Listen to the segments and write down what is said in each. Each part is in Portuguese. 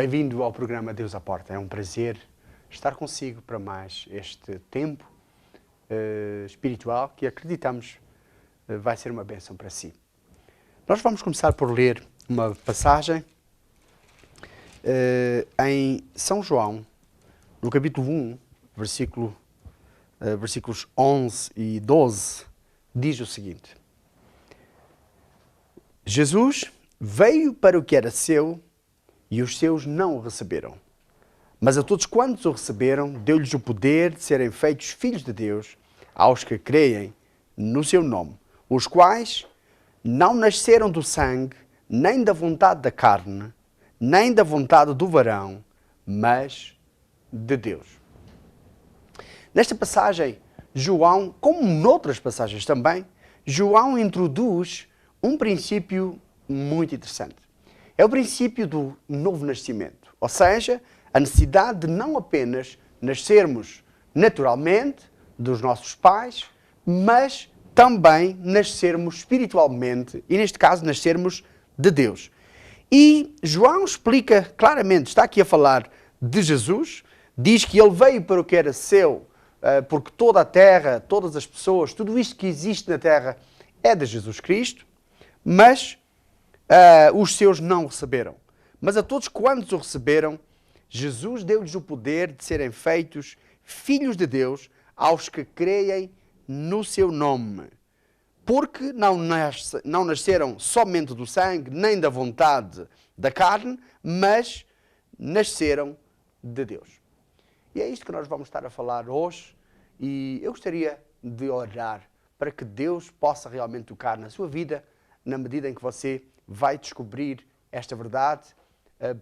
Bem-vindo ao programa Deus à Porta. É um prazer estar consigo para mais este tempo espiritual que acreditamos vai ser uma bênção para si. Nós vamos começar por ler uma passagem em São João, no capítulo 1, versículos 11 e 12, diz o seguinte: Jesus veio para o que era seu e os seus não o receberam. Mas a todos quantos o receberam, deu-lhes o poder de serem feitos filhos de Deus, aos que creem no seu nome, os quais não nasceram do sangue, nem da vontade da carne, nem da vontade do varão, mas de Deus. Nesta passagem, João, como noutras passagens também, João introduz um princípio muito interessante. É o princípio do novo nascimento, ou seja, a necessidade de não apenas nascermos naturalmente dos nossos pais, mas também nascermos espiritualmente e, neste caso, nascermos de Deus. E João explica claramente, está aqui a falar de Jesus, diz que ele veio para o que era seu, porque toda a terra, todas as pessoas, tudo isto que existe na terra é de Jesus Cristo, mas os seus não o receberam. Mas a todos quantos o receberam, Jesus deu-lhes o poder de serem feitos filhos de Deus aos que creem no seu nome. Porque não nasceram somente do sangue, nem da vontade da carne, mas nasceram de Deus. E é isto que nós vamos estar a falar hoje. E eu gostaria de orar para que Deus possa realmente tocar na sua vida, na medida em que você vai descobrir esta verdade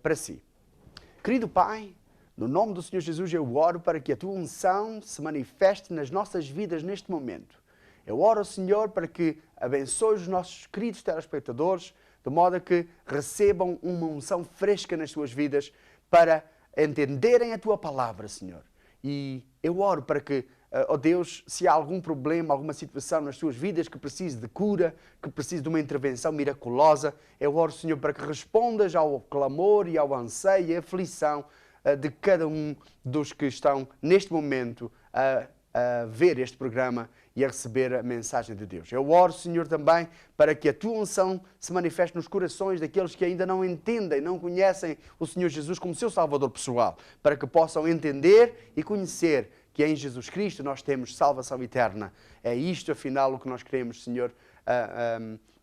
para si. Querido Pai, no nome do Senhor Jesus, eu oro para que a Tua unção se manifeste nas nossas vidas neste momento. Eu oro, Senhor, para que abençoe os nossos queridos telespectadores, de modo a que recebam uma unção fresca nas suas vidas para entenderem a Tua palavra, Senhor. E eu oro para que, ó Deus, se há algum problema, alguma situação nas suas vidas que precise de cura, que precise de uma intervenção miraculosa, eu oro, Senhor, para que respondas ao clamor e ao anseio e à aflição de cada um dos que estão neste momento a ver este programa e a receber a mensagem de Deus. Eu oro, Senhor, também para que a Tua unção se manifeste nos corações daqueles que ainda não entendem, não conhecem o Senhor Jesus como seu Salvador pessoal, para que possam entender e conhecer que em Jesus Cristo nós temos salvação eterna. É isto, afinal, o que nós queremos, Senhor,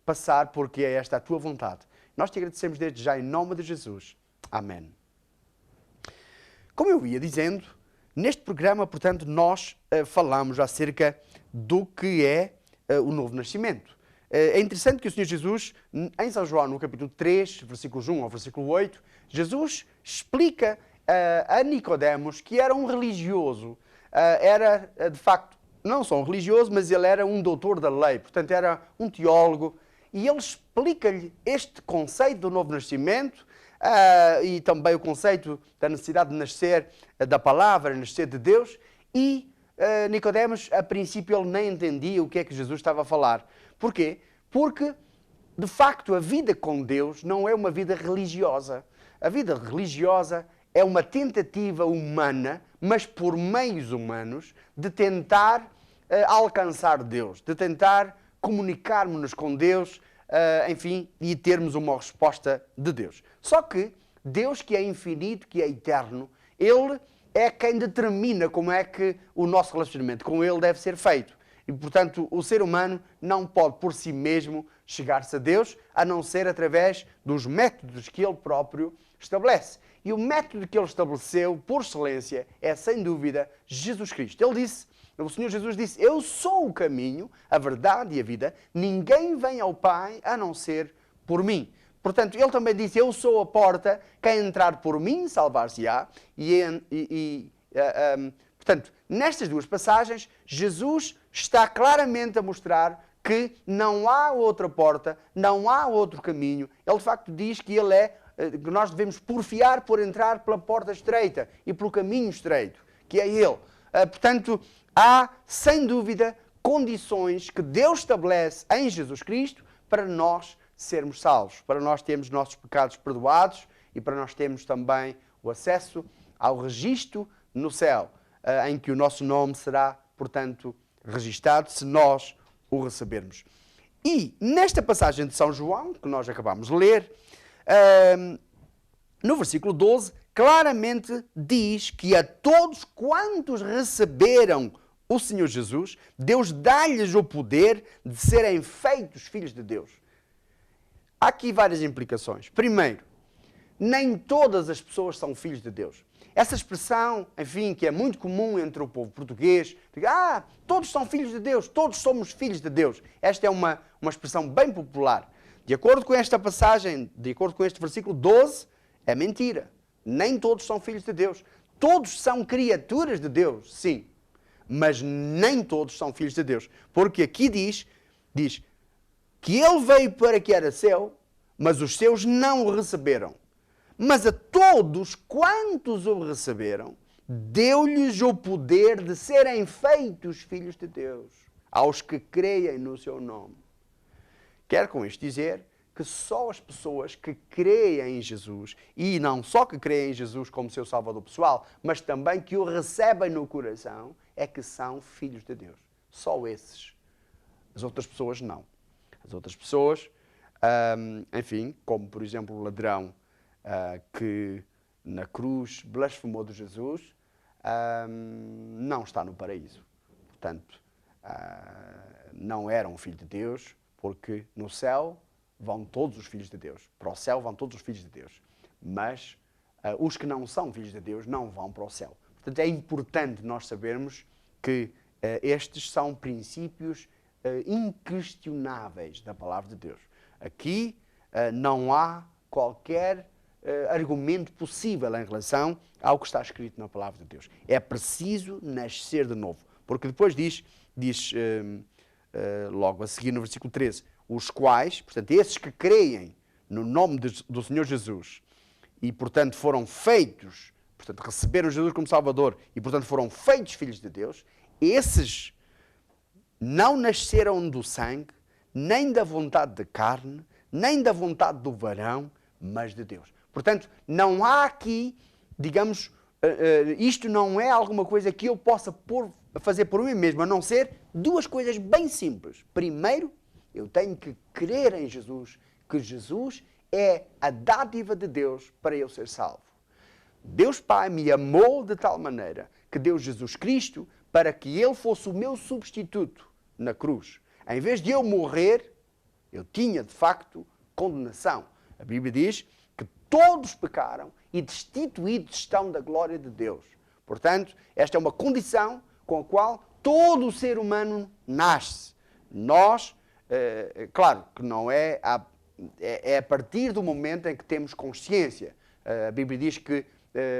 passar, porque é esta a Tua vontade. Nós te agradecemos desde já, em nome de Jesus. Amém. Como eu ia dizendo, neste programa, portanto, nós falamos acerca do que é o novo nascimento. É interessante que o Senhor Jesus, em São João, no capítulo 3, versículos 1 ao versículo 8, Jesus explica a Nicodemos, que era um religioso, era, de facto, não só um religioso, mas ele era um doutor da lei, portanto, era um teólogo, e ele explica-lhe este conceito do novo nascimento e também o conceito da necessidade de nascer da palavra, nascer de Deus, e Nicodemos, a princípio, ele nem entendia o que é que Jesus estava a falar. Porquê? Porque, de facto, a vida com Deus não é uma vida religiosa. A vida religiosa é uma tentativa humana, mas por meios humanos, de tentar alcançar Deus, de tentar comunicarmos-nos com Deus, enfim, e termos uma resposta de Deus. Só que Deus, que é infinito, que é eterno, Ele é quem determina como é que o nosso relacionamento com Ele deve ser feito. E, portanto, o ser humano não pode por si mesmo chegar-se a Deus, a não ser através dos métodos que Ele próprio estabelece. E o método que Ele estabeleceu, por excelência, é, sem dúvida, Jesus Cristo. Ele disse, o Senhor Jesus disse: eu sou o caminho, a verdade e a vida. Ninguém vem ao Pai a não ser por mim. Portanto, Ele também disse: eu sou a porta, quem entrar por mim salvar-se-á. Portanto, nestas duas passagens, Jesus está claramente a mostrar que não há outra porta, não há outro caminho. Ele, de facto, diz que que nós devemos porfiar por entrar pela porta estreita e pelo caminho estreito, que é Ele. Portanto, há, sem dúvida, condições que Deus estabelece em Jesus Cristo para nós sermos salvos, para nós termos nossos pecados perdoados e para nós termos também o acesso ao registro no céu, em que o nosso nome será, portanto, registado se nós o recebermos. E nesta passagem de São João, que nós acabamos de ler, no versículo 12, claramente diz que a todos quantos receberam o Senhor Jesus, Deus dá-lhes o poder de serem feitos filhos de Deus. Há aqui várias implicações. Primeiro, nem todas as pessoas são filhos de Deus. Essa expressão, enfim, que é muito comum entre o povo português, todos são filhos de Deus, todos somos filhos de Deus. Esta é uma expressão bem popular. De acordo com esta passagem, de acordo com este versículo 12, é mentira. Nem todos são filhos de Deus. Todos são criaturas de Deus, sim. Mas nem todos são filhos de Deus. Porque aqui diz que ele veio para que era seu, mas os seus não o receberam. Mas a todos quantos o receberam, deu-lhes o poder de serem feitos filhos de Deus, aos que creem no seu nome. Quero com isto dizer que só as pessoas que creem em Jesus, e não só que creem em Jesus como seu Salvador pessoal, mas também que o recebem no coração, é que são filhos de Deus. Só esses. As outras pessoas não. As outras pessoas, enfim, como por exemplo o ladrão que na cruz blasfemou de Jesus, não está no paraíso. Portanto, não era um filho de Deus, porque no céu vão todos os filhos de Deus. Para o céu vão todos os filhos de Deus. Mas os que não são filhos de Deus não vão para o céu. Portanto, é importante nós sabermos que estes são princípios inquestionáveis da palavra de Deus. Aqui não há qualquer argumento possível em relação ao que está escrito na palavra de Deus. É preciso nascer de novo. Porque depois diz logo a seguir no versículo 13, os quais, portanto, esses que creem no nome do Senhor Jesus e, portanto, foram feitos, portanto, receberam Jesus como Salvador e, portanto, foram feitos filhos de Deus, esses não nasceram do sangue, nem da vontade de carne, nem da vontade do varão, mas de Deus. Portanto, não há aqui, digamos, isto não é alguma coisa que eu possa fazer por mim mesmo, a não ser duas coisas bem simples. Primeiro, eu tenho que crer em Jesus, que Jesus é a dádiva de Deus para eu ser salvo. Deus Pai me amou de tal maneira que deu Jesus Cristo para que Ele fosse o meu substituto na cruz. Em vez de eu morrer, eu tinha de facto condenação. A Bíblia diz que todos pecaram e destituídos estão da glória de Deus. Portanto, esta é uma condição com a qual todo o ser humano nasce. Nós, claro que não é a partir do momento em que temos consciência. A Bíblia diz que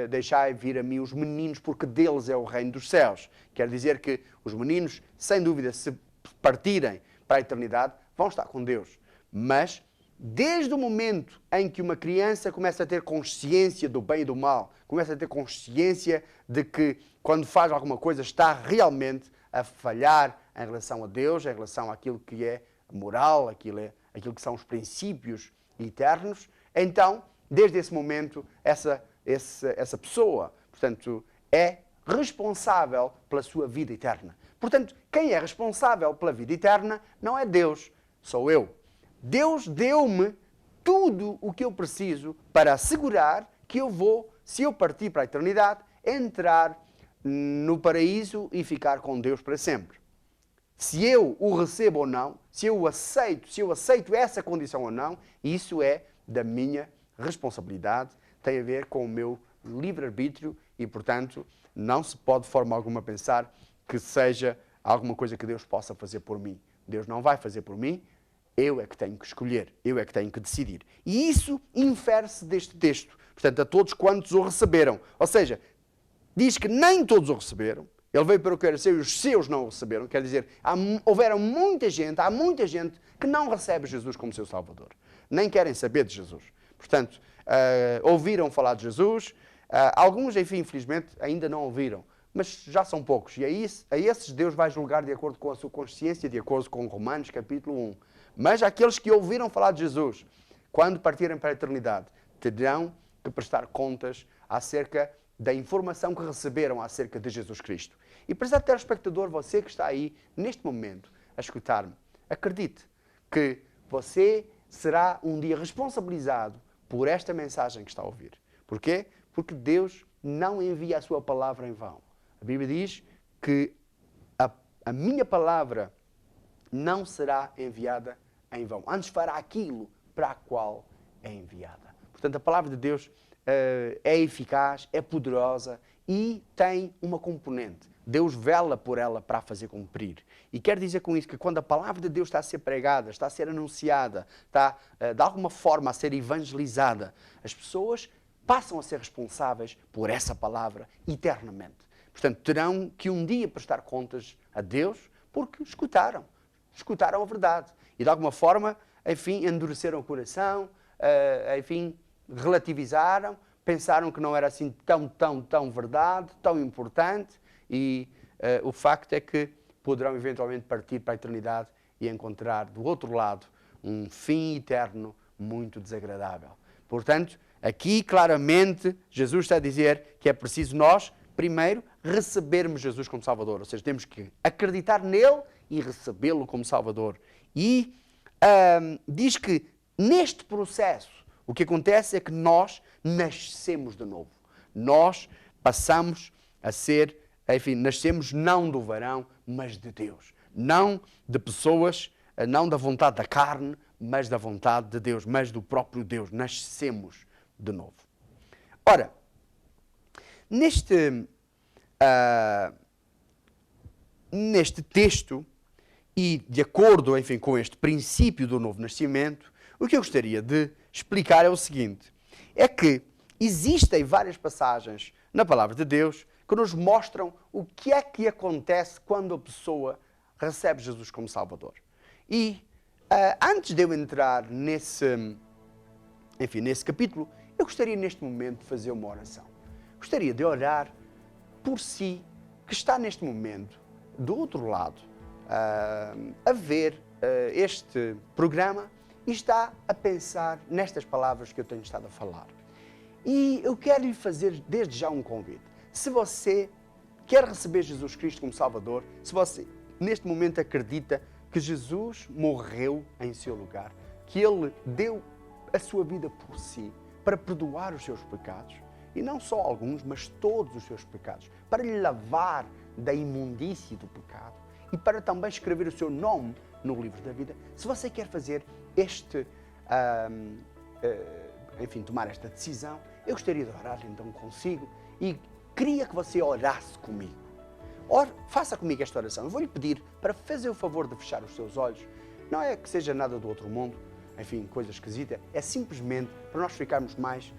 deixai vir a mim os meninos, porque deles é o reino dos céus. Quer dizer que os meninos, sem dúvida, se partirem para a eternidade, vão estar com Deus. Mas, desde o momento em que uma criança começa a ter consciência do bem e do mal, começa a ter consciência de que, quando faz alguma coisa, está realmente a falhar em relação a Deus, em relação àquilo que é moral, aquilo que são os princípios eternos, então, desde esse momento, essa pessoa, portanto, é responsável pela sua vida eterna. Portanto, quem é responsável pela vida eterna não é Deus, sou eu. Deus deu-me tudo o que eu preciso para assegurar que eu vou, se eu partir para a eternidade, entrar no paraíso e ficar com Deus para sempre. Se eu o recebo ou não, se eu aceito essa condição ou não, isso é da minha responsabilidade, tem a ver com o meu livre-arbítrio e, portanto, não se pode de forma alguma pensar que seja alguma coisa que Deus possa fazer por mim. Deus não vai fazer por mim, eu é que tenho que escolher, eu é que tenho que decidir. E isso infere-se deste texto. Portanto, a todos quantos o receberam. Ou seja, diz que nem todos o receberam. Ele veio para o que era seu e os seus não o receberam. Quer dizer, há muita gente que não recebe Jesus como seu Salvador. Nem querem saber de Jesus. Portanto, ouviram falar de Jesus. Alguns, enfim, infelizmente, ainda não ouviram. Mas já são poucos. E a esses Deus vai julgar de acordo com a sua consciência, de acordo com Romanos, capítulo 1. Mas aqueles que ouviram falar de Jesus, quando partirem para a eternidade, terão que prestar contas acerca da informação que receberam acerca de Jesus Cristo. E, prezado telespectador, você que está aí neste momento a escutar-me, acredite que você será um dia responsabilizado por esta mensagem que está a ouvir. Porquê? Porque Deus não envia a sua palavra em vão. A Bíblia diz que a minha palavra não será enviada em vão. Antes fará aquilo para a qual é enviada. Portanto, a palavra de Deus é eficaz, é poderosa e tem uma componente. Deus vela por ela para a fazer cumprir. E quer dizer com isso que quando a palavra de Deus está a ser pregada, está a ser anunciada, está de alguma forma a ser evangelizada, as pessoas passam a ser responsáveis por essa palavra eternamente. Portanto, terão que um dia prestar contas a Deus porque escutaram a verdade. E de alguma forma, enfim, endureceram o coração, enfim, relativizaram, pensaram que não era assim tão verdade, tão importante, e o facto é que poderão eventualmente partir para a eternidade e encontrar do outro lado um fim eterno muito desagradável. Portanto, aqui claramente Jesus está a dizer que é preciso nós, primeiro, recebermos Jesus como Salvador, ou seja, temos que acreditar nele e recebê-lo como Salvador. E diz que neste processo o que acontece é que nós nascemos de novo. Nós passamos a ser, enfim, nascemos não do varão, mas de Deus. Não de pessoas, não da vontade da carne, mas da vontade de Deus, mas do próprio Deus. Nascemos de novo. Ora, neste texto, e de acordo, enfim, com este princípio do novo nascimento, o que eu gostaria de explicar é o seguinte, é que existem várias passagens na palavra de Deus que nos mostram o que é que acontece quando a pessoa recebe Jesus como Salvador. E antes de eu entrar nesse capítulo, eu gostaria neste momento de fazer uma oração. Gostaria de orar por si, que está neste momento do outro lado a ver este programa e está a pensar nestas palavras que eu tenho estado a falar. E eu quero lhe fazer desde já um convite. Se você quer receber Jesus Cristo como Salvador, se você neste momento acredita que Jesus morreu em seu lugar, que Ele deu a sua vida por si para perdoar os seus pecados, e não só alguns, mas todos os seus pecados, para lhe lavar da imundície do pecado e para também escrever o seu nome no livro da vida. Se você quer fazer tomar esta decisão, eu gostaria de orar então consigo e queria que você orasse comigo. Faça comigo esta oração. Eu vou-lhe pedir para fazer o favor de fechar os seus olhos. Não é que seja nada do outro mundo, enfim, coisa esquisita. É simplesmente para nós ficarmos mais,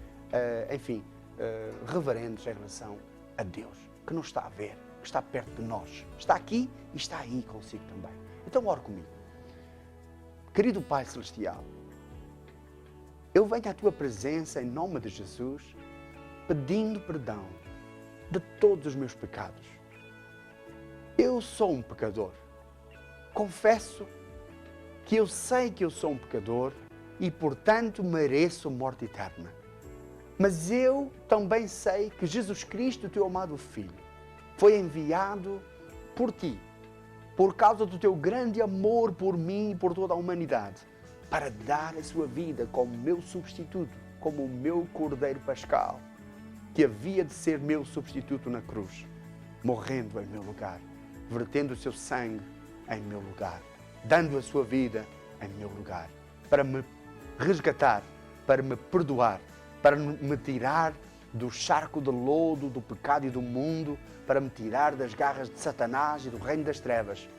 reverendos em relação a Deus, que nos está a ver, que está perto de nós. Está aqui e está aí consigo também. Então ore comigo. Querido Pai Celestial, eu venho à Tua presença em nome de Jesus, pedindo perdão de todos os meus pecados. Eu sou um pecador. Confesso que eu sei que eu sou um pecador e, portanto, mereço morte eterna. Mas eu também sei que Jesus Cristo, Teu amado Filho, foi enviado por Ti, por causa do Teu grande amor por mim e por toda a humanidade, para dar a sua vida como meu substituto, como o meu Cordeiro Pascal, que havia de ser meu substituto na cruz, morrendo em meu lugar, vertendo o seu sangue em meu lugar, dando a sua vida em meu lugar, para me resgatar, para me perdoar, para me tirar do charco de lodo, do pecado e do mundo, para me tirar das garras de Satanás e do reino das trevas.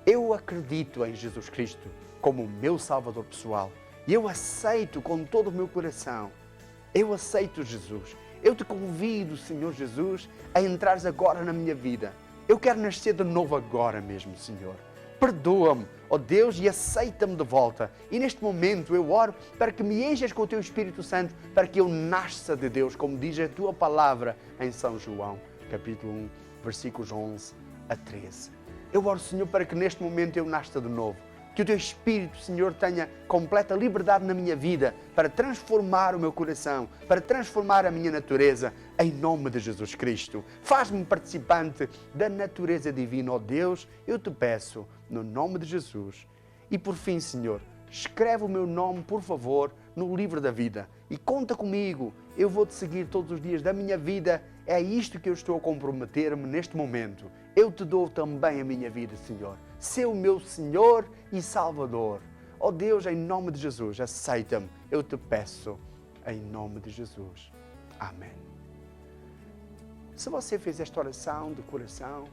Eu acredito em Jesus Cristo como o meu Salvador pessoal e eu aceito com todo o meu coração. Eu aceito Jesus. Eu te convido, Senhor Jesus, a entrares agora na minha vida. Eu quero nascer de novo agora mesmo, Senhor. Perdoa-me, ó Deus, e aceita-me de volta. E neste momento eu oro para que me enches com o Teu Espírito Santo, para que eu nasça de Deus, como diz a Tua palavra em São João, capítulo 1, versículos 11 a 13. Eu oro, Senhor, para que neste momento eu nasça de novo. Que o Teu Espírito, Senhor, tenha completa liberdade na minha vida para transformar o meu coração, para transformar a minha natureza, em nome de Jesus Cristo. Faz-me participante da natureza divina, ó Deus, eu te peço, no nome de Jesus. E por fim, Senhor, escreve o meu nome, por favor, no livro da vida. E conta comigo, eu vou-te seguir todos os dias da minha vida. É isto que eu estou a comprometer-me neste momento. Eu te dou também a minha vida, Senhor. Sê o meu Senhor e Salvador. Ó Deus, em nome de Jesus, aceita-me. Eu te peço, em nome de Jesus. Amém. Se você fez esta oração de coração,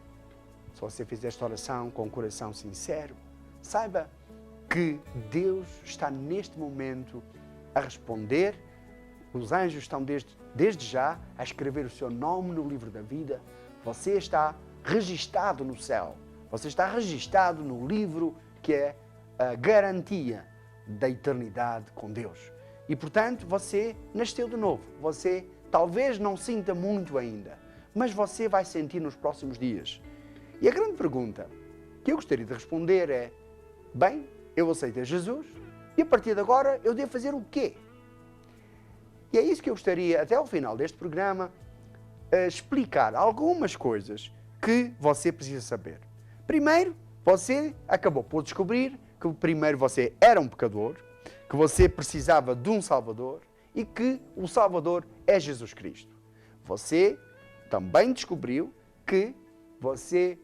se você fez esta oração com o coração sincero, saiba que Deus está neste momento a responder. Os anjos estão desde já a escrever o seu nome no livro da vida. Você está registado no céu. Você está registado no livro que é a garantia da eternidade com Deus. E, portanto, você nasceu de novo. Você talvez não sinta muito ainda, mas você vai sentir nos próximos dias. E a grande pergunta que eu gostaria de responder é: bem, eu aceitei Jesus e a partir de agora eu devo fazer o quê? E é isso que eu gostaria, até ao final deste programa, explicar algumas coisas que você precisa saber. Primeiro, você acabou por descobrir que primeiro você era um pecador, que você precisava de um Salvador e que o Salvador é Jesus Cristo. Você também descobriu que você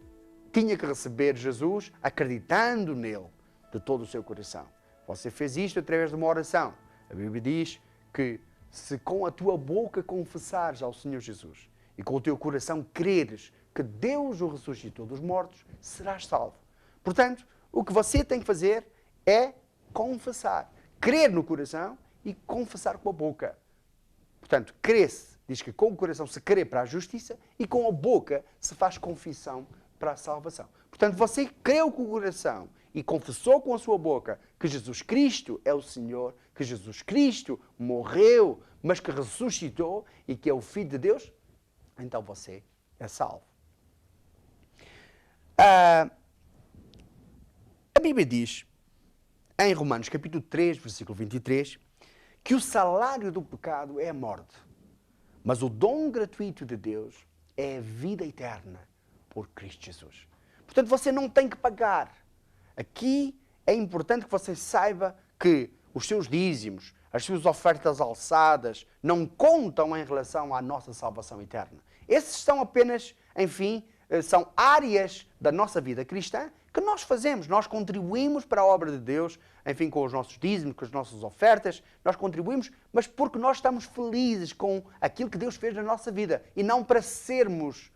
tinha que receber Jesus acreditando nele de todo o seu coração. Você fez isto através de uma oração. A Bíblia diz que se com a tua boca confessares ao Senhor Jesus e com o teu coração creres que Deus o ressuscitou dos mortos, serás salvo. Portanto, o que você tem que fazer é confessar. Crer no coração e confessar com a boca. Portanto, crer-se, diz que com o coração se crê para a justiça e com a boca se faz confissão para a salvação. Portanto, você creu com o coração e confessou com a sua boca que Jesus Cristo é o Senhor, que Jesus Cristo morreu, mas que ressuscitou e que é o Filho de Deus, então você é salvo. A Bíblia diz, em Romanos capítulo 3, versículo 23, que o salário do pecado é a morte, mas o dom gratuito de Deus é a vida eterna por Cristo Jesus. Portanto, você não tem que pagar. Aqui é importante que você saiba que os seus dízimos, as suas ofertas alçadas, não contam em relação à nossa salvação eterna. Esses são apenas, enfim, são áreas da nossa vida cristã que nós fazemos. Nós contribuímos para a obra de Deus, enfim, com os nossos dízimos, com as nossas ofertas, nós contribuímos, mas porque nós estamos felizes com aquilo que Deus fez na nossa vida e não para sermos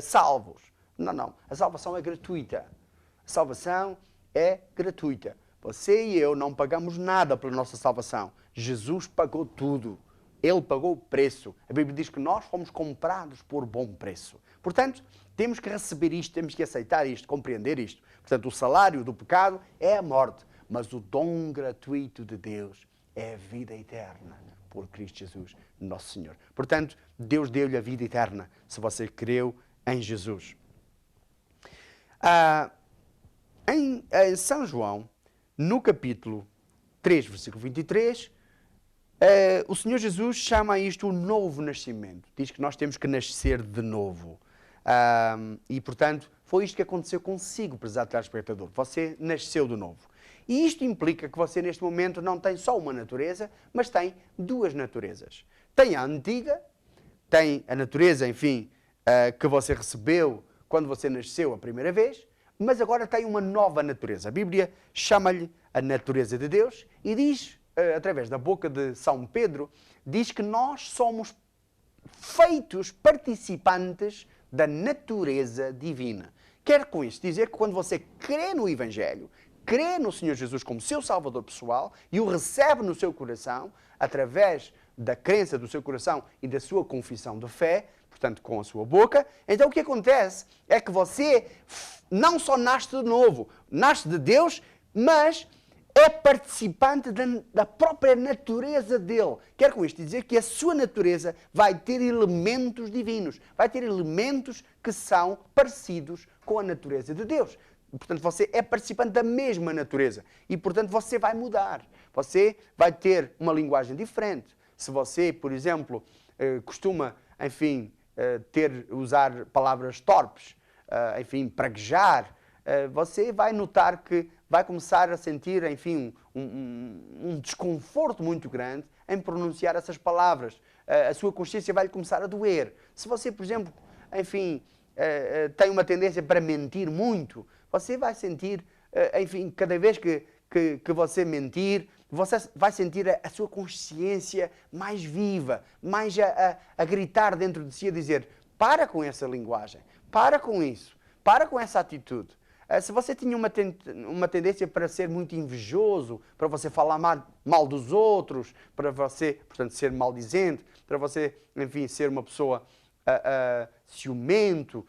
salvos. Não. A salvação é gratuita. A salvação é gratuita. Você e eu não pagamos nada pela nossa salvação. Jesus pagou tudo. Ele pagou o preço. A Bíblia diz que nós fomos comprados por bom preço. Portanto, temos que receber isto, temos que aceitar isto, compreender isto. Portanto, o salário do pecado é a morte, mas o dom gratuito de Deus é a vida eterna por Cristo Jesus, nosso Senhor. Portanto, Deus deu-lhe a vida eterna, se você creu em Jesus. Em São João, no capítulo 3, versículo 23, o Senhor Jesus chama isto o novo nascimento. Diz que nós temos que nascer de novo. E, portanto, foi isto que aconteceu consigo, prezado telespectador. Você nasceu de novo. E isto implica que você, neste momento, não tem só uma natureza, mas tem duas naturezas. Tem a antiga, tem a natureza, enfim, que você recebeu quando você nasceu a primeira vez, mas agora tem uma nova natureza. A Bíblia chama-lhe a natureza de Deus e diz, através da boca de São Pedro, diz que nós somos feitos participantes da natureza divina. Quer com isto dizer que quando você crê no Evangelho, crê no Senhor Jesus como seu Salvador pessoal e o recebe no seu coração, através da crença do seu coração e da sua confissão de fé, portanto, com a sua boca, então o que acontece é que você não só nasce de novo, nasce de Deus, mas é participante da própria natureza dele. Quer com isto dizer que a sua natureza vai ter elementos divinos, vai ter elementos que são parecidos com a natureza de Deus. Portanto, você é participante da mesma natureza. E, portanto, você vai mudar. Você vai ter uma linguagem diferente. Se você, por exemplo, costuma, enfim, usar palavras torpes, enfim, praguejar, você vai notar que vai começar a sentir, enfim, um desconforto muito grande em pronunciar essas palavras. A sua consciência vai começar a doer. Se você, por exemplo, enfim, tem uma tendência para mentir muito, você vai sentir, enfim, cada vez que você mentir, você vai sentir a sua consciência mais viva, mais a gritar dentro de si, a dizer, para com essa linguagem, para com isso, para com essa atitude. Se você tinha uma tendência para ser muito invejoso, para você falar mal dos outros, para você, portanto, ser maldizente, para você, enfim, ser uma pessoa ciumento,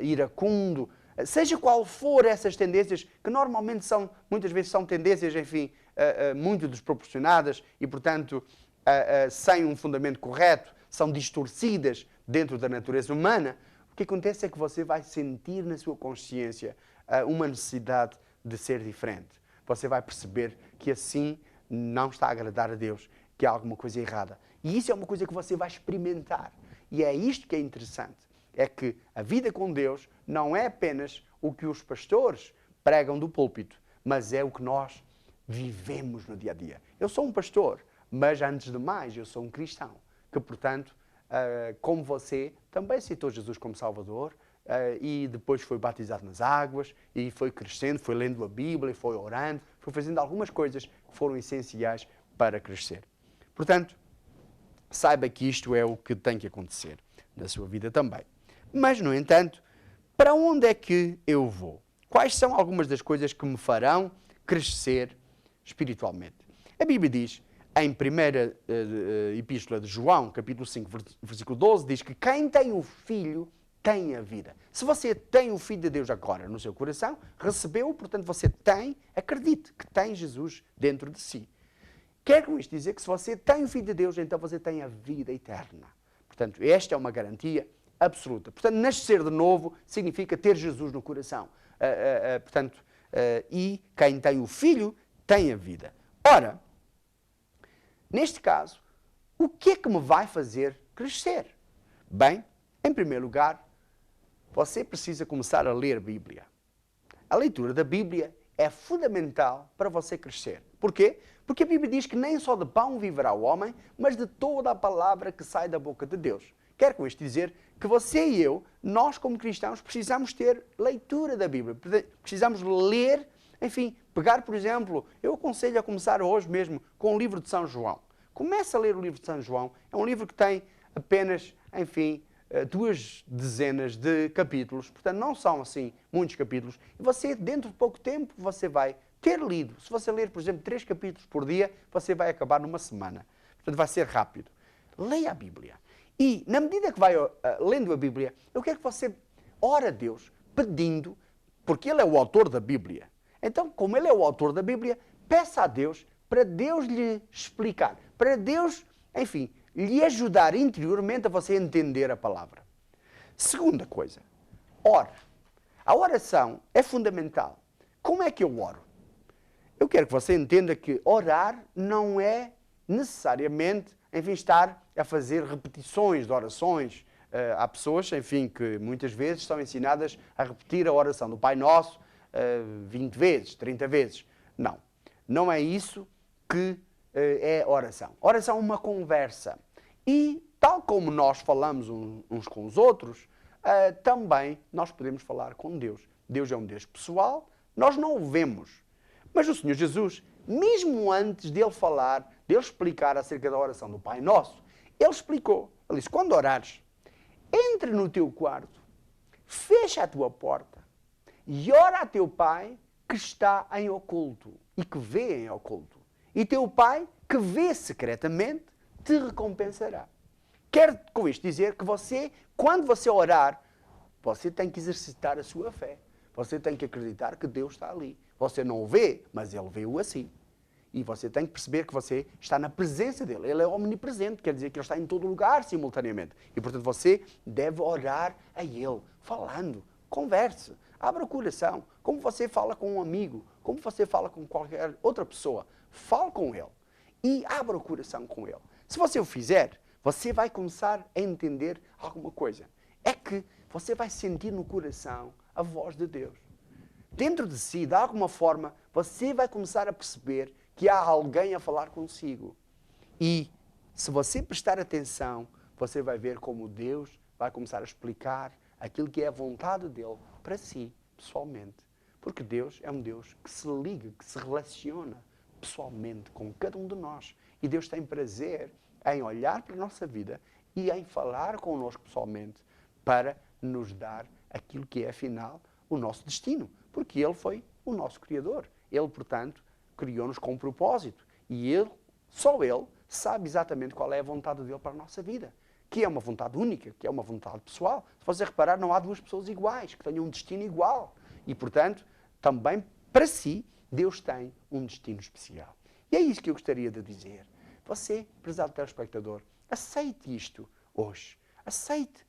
iracundo, seja qual for essas tendências, que normalmente muitas vezes são tendências, enfim, muito desproporcionadas e, portanto, sem um fundamento correto, são distorcidas dentro da natureza humana, o que acontece é que você vai sentir na sua consciência uma necessidade de ser diferente. Você vai perceber que assim não está a agradar a Deus, que há alguma coisa errada. E isso é uma coisa que você vai experimentar. E é isto que é interessante. É que a vida com Deus não é apenas o que os pastores pregam do púlpito, mas é o que nós vivemos no dia a dia. Eu sou um pastor, mas antes de mais eu sou um cristão, que portanto, como você, também aceitou Jesus como Salvador e depois foi batizado nas águas e foi crescendo, foi lendo a Bíblia, foi orando, foi fazendo algumas coisas que foram essenciais para crescer. Portanto, saiba que isto é o que tem que acontecer na sua vida também. Mas, no entanto, para onde é que eu vou? Quais são algumas das coisas que me farão crescer espiritualmente? A Bíblia diz, em primeira epístola de João, capítulo 5, versículo 12, diz que quem tem o Filho tem a vida. Se você tem o Filho de Deus agora no seu coração, recebeu-o, portanto você acredite que tem Jesus dentro de si. Quer com isto dizer que se você tem o Filho de Deus, então você tem a vida eterna. Portanto, esta é uma garantia absoluta. Portanto, nascer de novo significa ter Jesus no coração. E quem tem o Filho tem a vida. Ora, neste caso, o que é que me vai fazer crescer? Bem, em primeiro lugar, você precisa começar a ler a Bíblia. A leitura da Bíblia é fundamental para você crescer. Porquê? Porque a Bíblia diz que nem só de pão viverá o homem, mas de toda a palavra que sai da boca de Deus. Quero com isto dizer que você e eu, nós como cristãos, precisamos ter leitura da Bíblia. Precisamos ler, enfim, pegar, por exemplo, eu aconselho a começar hoje mesmo com o livro de São João. Comece a ler o livro de São João. É um livro que tem apenas, enfim, 2 dezenas de capítulos, portanto não são assim muitos capítulos, e você dentro de pouco tempo você vai ter lido. Se você ler, por exemplo, 3 capítulos por dia, você vai acabar numa semana. Portanto vai ser rápido. Leia a Bíblia. E na medida que vai lendo a Bíblia, eu quero que você ore a Deus pedindo, porque Ele é o autor da Bíblia. Então, como Ele é o autor da Bíblia, peça a Deus para Deus lhe explicar, para Deus, enfim, lhe ajudar interiormente a você entender a palavra. Segunda coisa, ore. A oração é fundamental. Como é que eu oro? Eu quero que você entenda que orar não é necessariamente, enfim, estar a fazer repetições de orações. Há pessoas, enfim, que muitas vezes são ensinadas a repetir a oração do Pai Nosso 20 vezes, 30 vezes. Não, não é isso que é oração. Oração é uma conversa. E, tal como nós falamos uns com os outros, também nós podemos falar com Deus. Deus é um Deus pessoal, nós não o vemos. Mas o Senhor Jesus, mesmo antes dele falar, dele explicar acerca da oração do Pai Nosso, ele explicou. Ele disse, quando orares, entra no teu quarto, fecha a tua porta e ora a teu Pai que está em oculto e que vê em oculto. E teu Pai, que vê secretamente, te recompensará. Quero com isto dizer que você, quando você orar, você tem que exercitar a sua fé. Você tem que acreditar que Deus está ali. Você não o vê, mas Ele vê-o assim. E você tem que perceber que você está na presença dEle. Ele é omnipresente, quer dizer que Ele está em todo lugar simultaneamente. E, portanto, você deve orar a Ele, falando, converse, abra o coração, como você fala com um amigo, como você fala com qualquer outra pessoa. Fale com ele e abra o coração com ele. Se você o fizer, você vai começar a entender alguma coisa. É que você vai sentir no coração a voz de Deus. Dentro de si, de alguma forma, você vai começar a perceber que há alguém a falar consigo. E se você prestar atenção, você vai ver como Deus vai começar a explicar aquilo que é a vontade dele para si, pessoalmente. Porque Deus é um Deus que se liga, que se relaciona pessoalmente com cada um de nós. E Deus tem prazer em olhar para a nossa vida e em falar connosco pessoalmente para nos dar aquilo que é, afinal, o nosso destino. Porque Ele foi o nosso Criador. Ele, portanto, criou-nos com um propósito. E Ele, só Ele, sabe exatamente qual é a vontade dele para a nossa vida. Que é uma vontade única, que é uma vontade pessoal. Se você reparar, não há duas pessoas iguais, que tenham um destino igual. E, portanto, também para si, Deus tem um destino especial. E é isso que eu gostaria de dizer. Você, prezado telespectador, aceite isto hoje. Aceite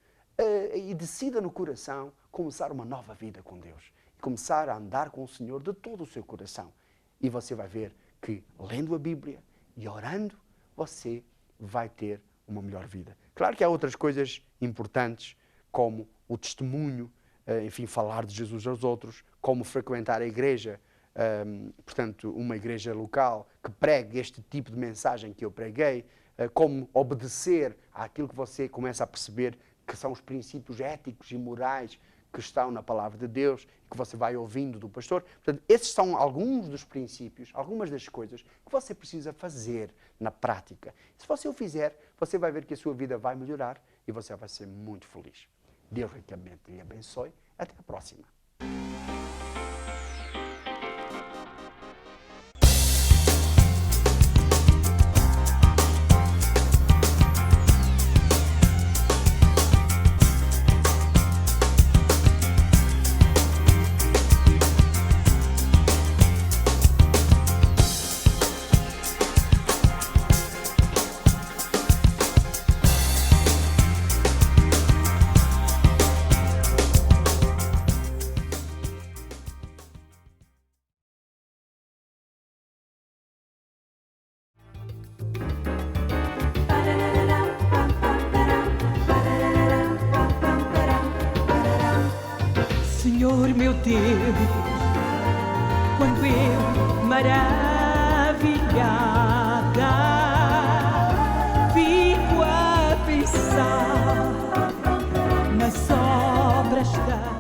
e decida no coração começar uma nova vida com Deus. E começar a andar com o Senhor de todo o seu coração. E você vai ver que, lendo a Bíblia e orando, você vai ter uma melhor vida. Claro que há outras coisas importantes, como o testemunho, enfim, falar de Jesus aos outros, como frequentar a igreja, portanto, uma igreja local que pregue este tipo de mensagem que eu preguei, como obedecer àquilo que você começa a perceber que são os princípios éticos e morais que estão na palavra de Deus e que você vai ouvindo do pastor. Portanto, esses são alguns dos princípios, algumas das coisas que você precisa fazer na prática. Se você o fizer, você vai ver que a sua vida vai melhorar e você vai ser muito feliz. Deus ricamente lhe abençoe. Até a próxima. Senhor meu Deus, quando eu, maravilhada, fico a pensar nas obras das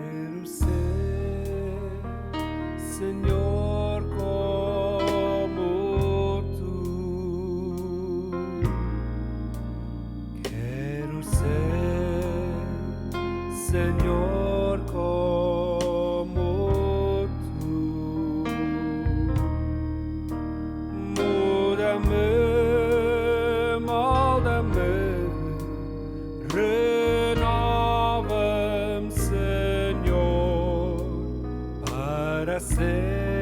Quero ser, Senhor, como tu. Quero ser, Senhor, como tu. Muda-me, molda-me, renova-me, Senhor, para ser